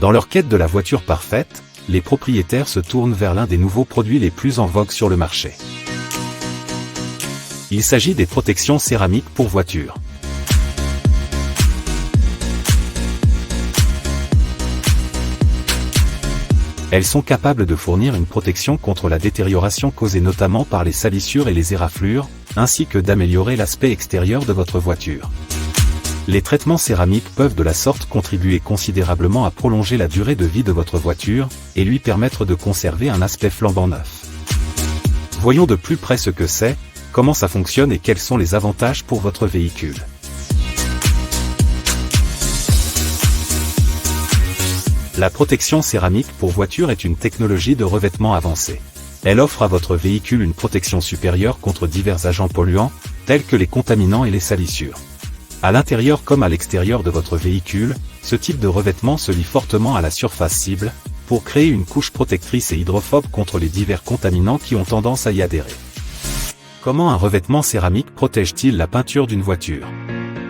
Dans leur quête de la voiture parfaite, les propriétaires se tournent vers l'un des nouveaux produits les plus en vogue sur le marché. Il s'agit des protections céramiques pour voitures. Elles sont capables de fournir une protection contre la détérioration causée notamment par les salissures et les éraflures, ainsi que d'améliorer l'aspect extérieur de votre voiture. Les traitements céramiques peuvent de la sorte contribuer considérablement à prolonger la durée de vie de votre voiture, et lui permettre de conserver un aspect flambant neuf. Voyons de plus près ce que c'est, comment ça fonctionne et quels sont les avantages pour votre véhicule. La protection céramique pour voiture est une technologie de revêtement avancée. Elle offre à votre véhicule une protection supérieure contre divers agents polluants, tels que les contaminants et les salissures. À l'intérieur comme à l'extérieur de votre véhicule, ce type de revêtement se lie fortement à la surface cible, pour créer une couche protectrice et hydrophobe contre les divers contaminants qui ont tendance à y adhérer. Comment un revêtement céramique protège-t-il la peinture d'une voiture?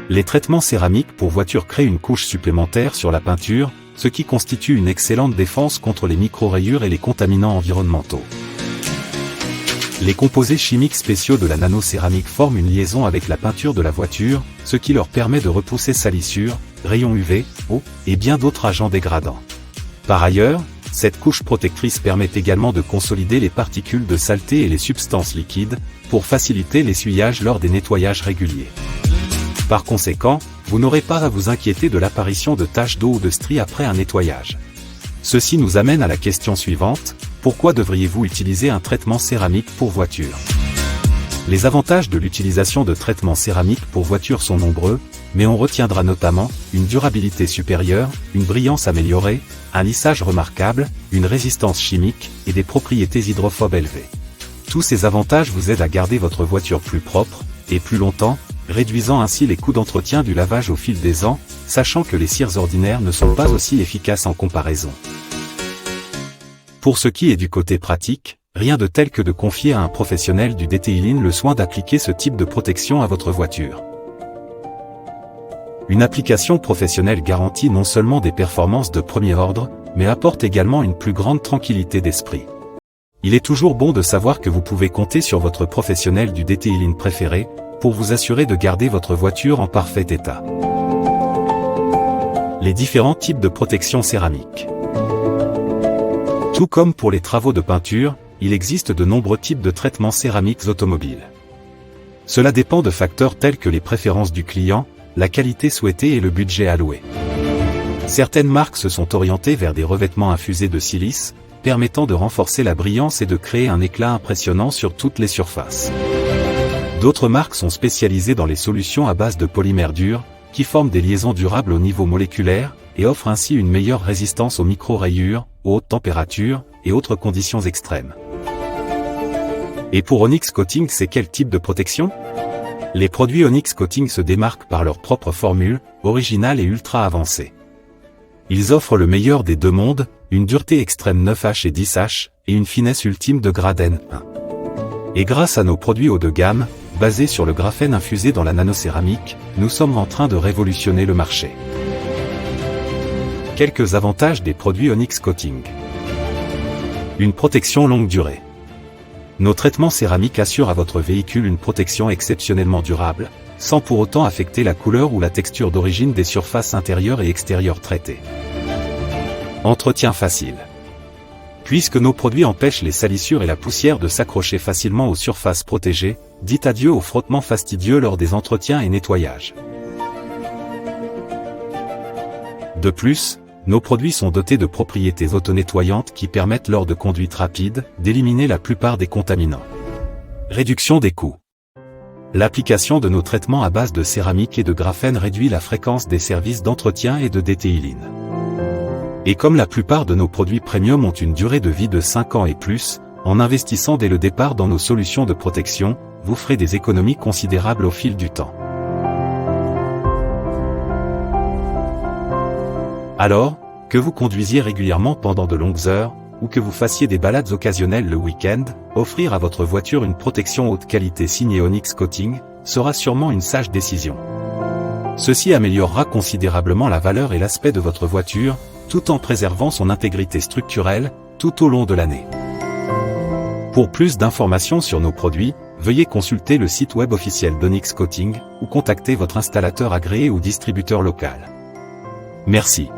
Les traitements céramiques pour voiture créent une couche supplémentaire sur la peinture, ce qui constitue une excellente défense contre les micro-rayures et les contaminants environnementaux. Les composés chimiques spéciaux de la nanocéramique forment une liaison avec la peinture de la voiture, ce qui leur permet de repousser salissures, rayons UV, eau, et bien d'autres agents dégradants. Par ailleurs, cette couche protectrice permet également de consolider les particules de saleté et les substances liquides, pour faciliter l'essuyage lors des nettoyages réguliers. Par conséquent, vous n'aurez pas à vous inquiéter de l'apparition de taches d'eau ou de stries après un nettoyage. Ceci nous amène à la question suivante, pourquoi devriez-vous utiliser un traitement céramique pour voiture? Les avantages de l'utilisation de traitements céramiques pour voiture sont nombreux, mais on retiendra notamment une durabilité supérieure, une brillance améliorée, un lissage remarquable, une résistance chimique et des propriétés hydrophobes élevées. Tous ces avantages vous aident à garder votre voiture plus propre et plus longtemps, réduisant ainsi les coûts d'entretien du lavage au fil des ans, sachant que les cires ordinaires ne sont pas aussi efficaces en comparaison. Pour ce qui est du côté pratique, rien de tel que de confier à un professionnel du detailing le soin d'appliquer ce type de protection à votre voiture. Une application professionnelle garantit non seulement des performances de premier ordre, mais apporte également une plus grande tranquillité d'esprit. Il est toujours bon de savoir que vous pouvez compter sur votre professionnel du detailing préféré, pour vous assurer de garder votre voiture en parfait état. Les différents types de protection céramique. Tout comme pour les travaux de peinture, il existe de nombreux types de traitements céramiques automobiles. Cela dépend de facteurs tels que les préférences du client, la qualité souhaitée et le budget alloué. Certaines marques se sont orientées vers des revêtements infusés de silice, permettant de renforcer la brillance et de créer un éclat impressionnant sur toutes les surfaces. D'autres marques sont spécialisées dans les solutions à base de polymères durs, qui forment des liaisons durables au niveau moléculaire, et offrent ainsi une meilleure résistance aux micro-rayures, aux hautes températures, et autres conditions extrêmes. Et pour Onyx Coating, c'est quel type de protection? Les produits Onyx Coating se démarquent par leur propre formule, originale et ultra avancée. Ils offrent le meilleur des deux mondes, une dureté extrême 9H et 10H, et une finesse ultime de grade N1. Et grâce à nos produits haut de gamme, basés sur le graphène infusé dans la nanocéramique, nous sommes en train de révolutionner le marché. Quelques avantages des produits Onyx Coating. Une protection longue durée. Nos traitements céramiques assurent à votre véhicule une protection exceptionnellement durable, sans pour autant affecter la couleur ou la texture d'origine des surfaces intérieures et extérieures traitées. Entretien facile. Puisque nos produits empêchent les salissures et la poussière de s'accrocher facilement aux surfaces protégées, dites adieu au frottement fastidieux lors des entretiens et nettoyages. De plus, nos produits sont dotés de propriétés auto-nettoyantes qui permettent lors de conduite rapide, d'éliminer la plupart des contaminants. Réduction des coûts. L'application de nos traitements à base de céramique et de graphène réduit la fréquence des services d'entretien et de detailing. Et comme la plupart de nos produits premium ont une durée de vie de 5 ans et plus, en investissant dès le départ dans nos solutions de protection, vous ferez des économies considérables au fil du temps. Alors, que vous conduisiez régulièrement pendant de longues heures, ou que vous fassiez des balades occasionnelles le week-end, offrir à votre voiture une protection haute qualité signée Onyx Coating sera sûrement une sage décision. Ceci améliorera considérablement la valeur et l'aspect de votre voiture, tout en préservant son intégrité structurelle, tout au long de l'année. Pour plus d'informations sur nos produits, veuillez consulter le site web officiel d'Onyx Coating, ou contacter votre installateur agréé ou distributeur local. Merci.